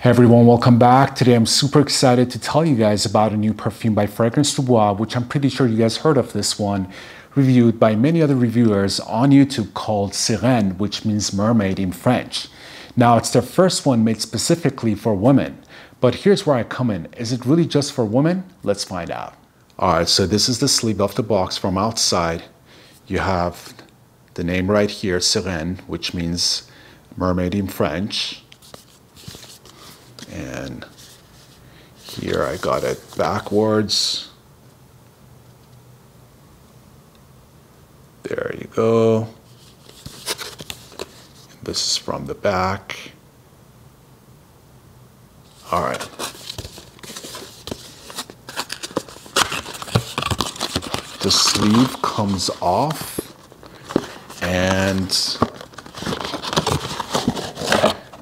Hey everyone, welcome back. Today I'm super excited to tell you guys about a new perfume by Fragrance du Bois, which I'm pretty sure you guys heard of this one, reviewed by many other reviewers on YouTube, called Sirène, which means mermaid in French. Now, it's their first one made specifically for women, but here's where I come in. Is it really just for women? Let's find out. Alright, so this is the sleeve of the box from outside. You have the name right here, Sirène, which means mermaid in French. And here I got it backwards. There you go. This is from the back. All right. The sleeve comes off, and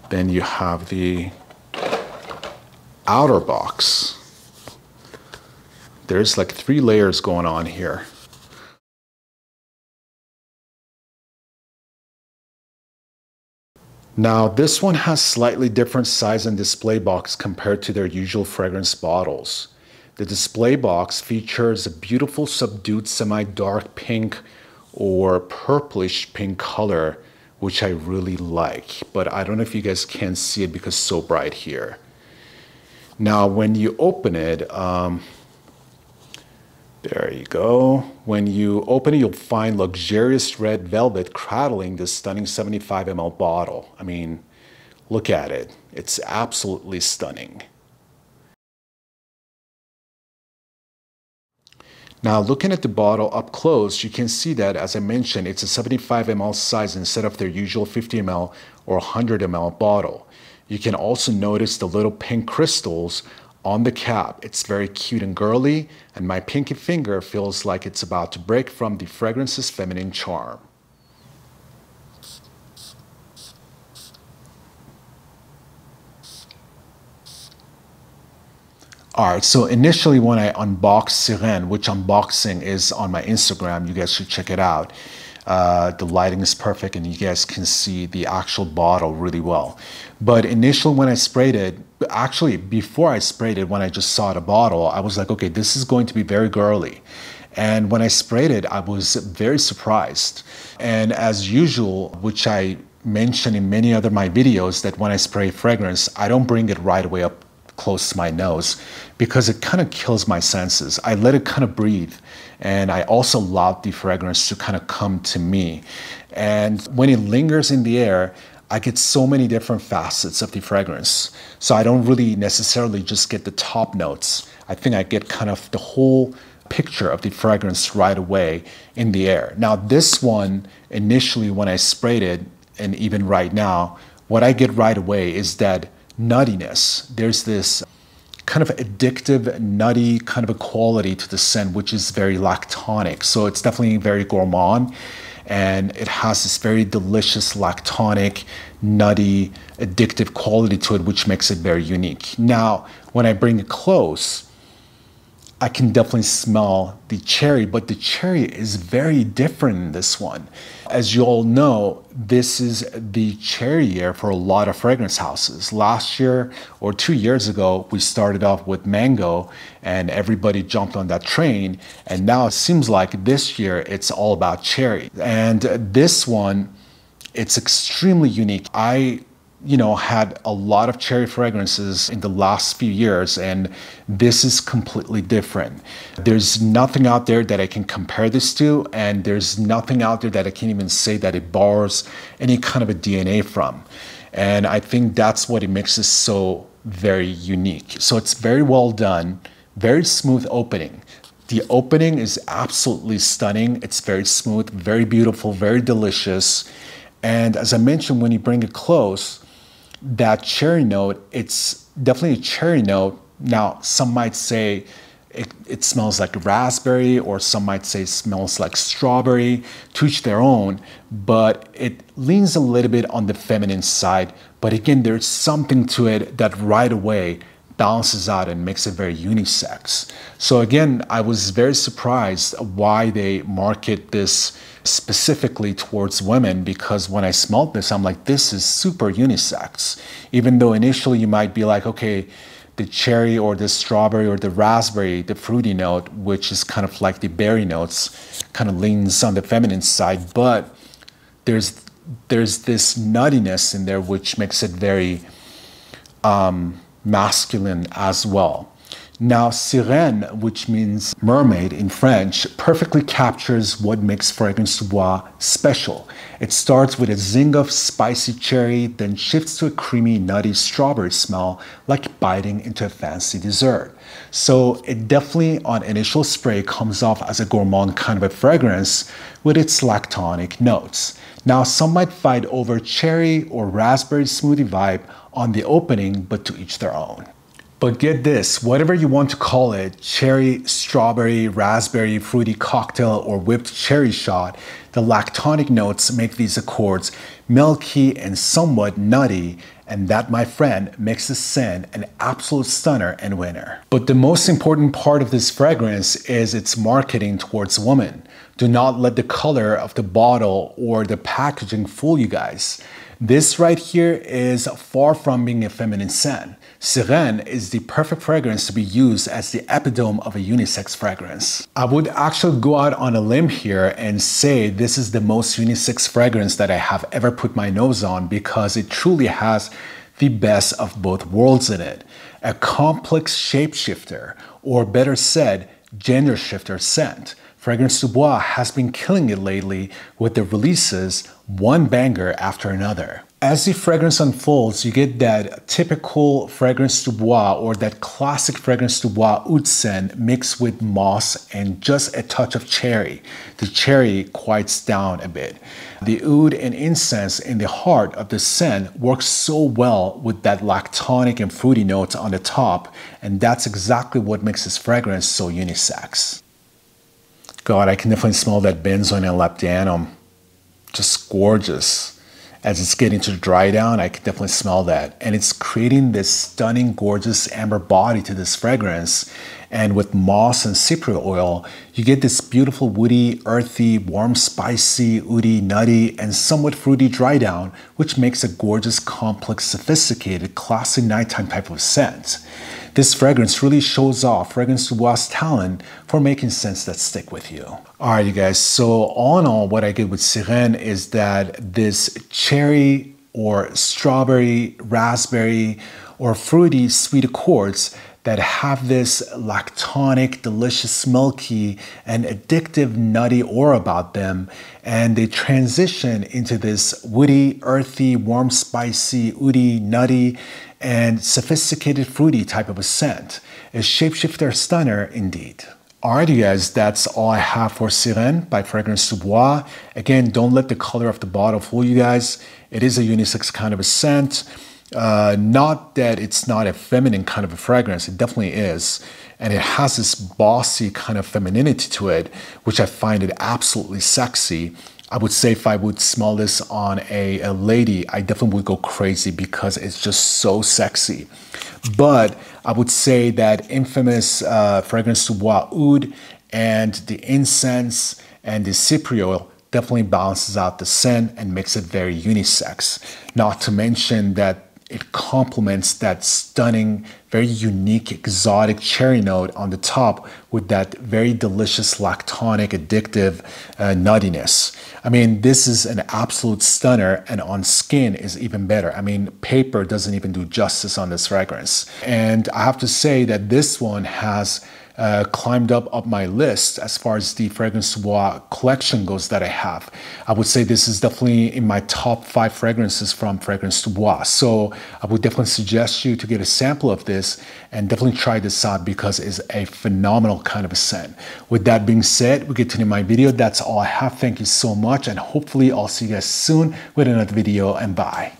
then you have the outer box. There's like 3 layers going on here. Now this one has slightly different size and display box compared to their usual fragrance bottles. The display box features a beautiful subdued semi-dark pink or purplish pink color, which I really like, but I don't know if you guys can see it because it's so bright here. Now, when you open it, there you go. When you open it, you'll find luxurious red velvet cradling this stunning 75 ml bottle. I mean, look at it. It's absolutely stunning. Now, looking at the bottle up close, you can see that, as I mentioned, it's a 75 ml size instead of their usual 50 ml or 100 ml bottle. You can also notice the little pink crystals on the cap. It's very cute and girly, and my pinky finger feels like it's about to break from the fragrance's feminine charm. Alright, so initially when I unboxed Sirène, which unboxing is on my Instagram, you guys should check it out. The lighting is perfect and you guys can see the actual bottle really well. But initially when I sprayed it, actually before I sprayed it, when I just saw the bottle, I was like, okay, this is going to be very girly. And when I sprayed it, I was very surprised. And as usual, which I mentioned in many other my videos, that when I spray fragrance, I don't bring it right away up close to my nose because it kind of kills my senses. I let it kind of breathe, and I also allow the fragrance to kind of come to me. And when it lingers in the air, I get so many different facets of the fragrance. So I don't really necessarily just get the top notes. I think I get kind of the whole picture of the fragrance right away in the air. Now this one, initially when I sprayed it, and even right now, what I get right away is that nuttiness. There's this kind of addictive, nutty kind of a quality to the scent, which is very lactonic. So it's definitely very gourmand, and it has this very delicious lactonic, nutty, addictive quality to it, which makes it very unique. Now, when I bring it close, I can definitely smell the cherry, but the cherry is very different in this one. As you all know, this is the cherry year for a lot of fragrance houses. Last year or 2 years ago, we started off with mango and everybody jumped on that train. And now it seems like this year it's all about cherry. And this one, it's extremely unique. I had a lot of cherry fragrances in the last few years, and this is completely different. There's nothing out there that I can compare this to, and there's nothing out there that I can even say that it borrows any kind of a DNA from. And I think that's what it makes it so very unique. So it's very well done, very smooth opening. The opening is absolutely stunning. It's very smooth, very beautiful, very delicious. And as I mentioned, when you bring it close, that cherry note, it's definitely a cherry note. Now, some might say it smells like raspberry, or some might say it smells like strawberry, to each their own, but it leans a little bit on the feminine side. But again, there's something to it that right away balances out and makes it very unisex. So again, I was very surprised why they market this specifically towards women, because when I smelled this, I'm like, this is super unisex. Even though initially you might be like, okay, the cherry or the strawberry or the raspberry, the fruity note, which is kind of like the berry notes, kind of leans on the feminine side, but there's this nuttiness in there which makes it very masculine as well. Now, sirène, which means mermaid in French, perfectly captures what makes Fragrance du Bois special. It starts with a zing of spicy cherry, then shifts to a creamy, nutty strawberry smell, like biting into a fancy dessert. So it definitely, on initial spray, comes off as a gourmand kind of a fragrance with its lactonic notes. Now, some might fight over cherry or raspberry smoothie vibe on the opening, but to each their own. But get this, whatever you want to call it, cherry, strawberry, raspberry, fruity cocktail, or whipped cherry shot, the lactonic notes make these accords milky and somewhat nutty, and that, my friend, makes the scent an absolute stunner and winner. But the most important part of this fragrance is its marketing towards women. Do not let the color of the bottle or the packaging fool you guys. This right here is far from being a feminine scent. Sirène is the perfect fragrance to be used as the epitome of a unisex fragrance. I would actually go out on a limb here and say this is the most unisex fragrance that I have ever put my nose on, because it truly has the best of both worlds in it. A complex shapeshifter, or better said, gender shifter scent. Fragrance du Bois has been killing it lately with the releases, one banger after another. As the fragrance unfolds, you get that typical Fragrance du Bois, or that classic Fragrance du Bois oud scent mixed with moss and just a touch of cherry. The cherry quiets down a bit. The oud and incense in the heart of the scent works so well with that lactonic and fruity notes on the top, and that's exactly what makes this fragrance so unisex. God, I can definitely smell that benzoin and labdanum. Just gorgeous. As it's getting to dry down, I can definitely smell that. And it's creating this stunning, gorgeous amber body to this fragrance. And with moss and cypriot oil, you get this beautiful woody, earthy, warm, spicy, oudy, nutty, and somewhat fruity dry down, which makes a gorgeous, complex, sophisticated, classy nighttime type of scent. This fragrance really shows off Fragrance du Bois' talent for making scents that stick with you. Alright, you guys, so all in all, what I get with Sirène is that this cherry or strawberry, raspberry, or fruity sweet accords that have this lactonic, delicious, milky, and addictive nutty aura about them, and they transition into this woody, earthy, warm, spicy, oudy, nutty, and sophisticated fruity type of a scent. A shapeshifter stunner indeed. Alright, you guys, that's all I have for Sirène by Fragrance du Bois. Again, don't let the color of the bottle fool you guys. It is a unisex kind of a scent. Not that it's not a feminine kind of a fragrance, it definitely is. And it has this bossy kind of femininity to it, which I find it absolutely sexy. I would say if I would smell this on a lady, I definitely would go crazy because it's just so sexy. But I would say that infamous Fragrance du Bois oud and the incense and the cypriot oil definitely balances out the scent and makes it very unisex. Not to mention that it complements that stunning, very unique, exotic cherry note on the top with that very delicious, lactonic, addictive nuttiness. I mean, this is an absolute stunner, and on skin is even better. I mean, paper doesn't even do justice on this fragrance. And I have to say that this one has climbed up my list as far as the Fragrance du Bois collection goes that I have. I would say this is definitely in my top 5 fragrances from Fragrance du Bois. So I would definitely suggest you to get a sample of this and definitely try this out because it's a phenomenal kind of a scent. With that being said, we get to the end of my video. That's all I have. Thank you so much, and hopefully I'll see you guys soon with another video, and bye.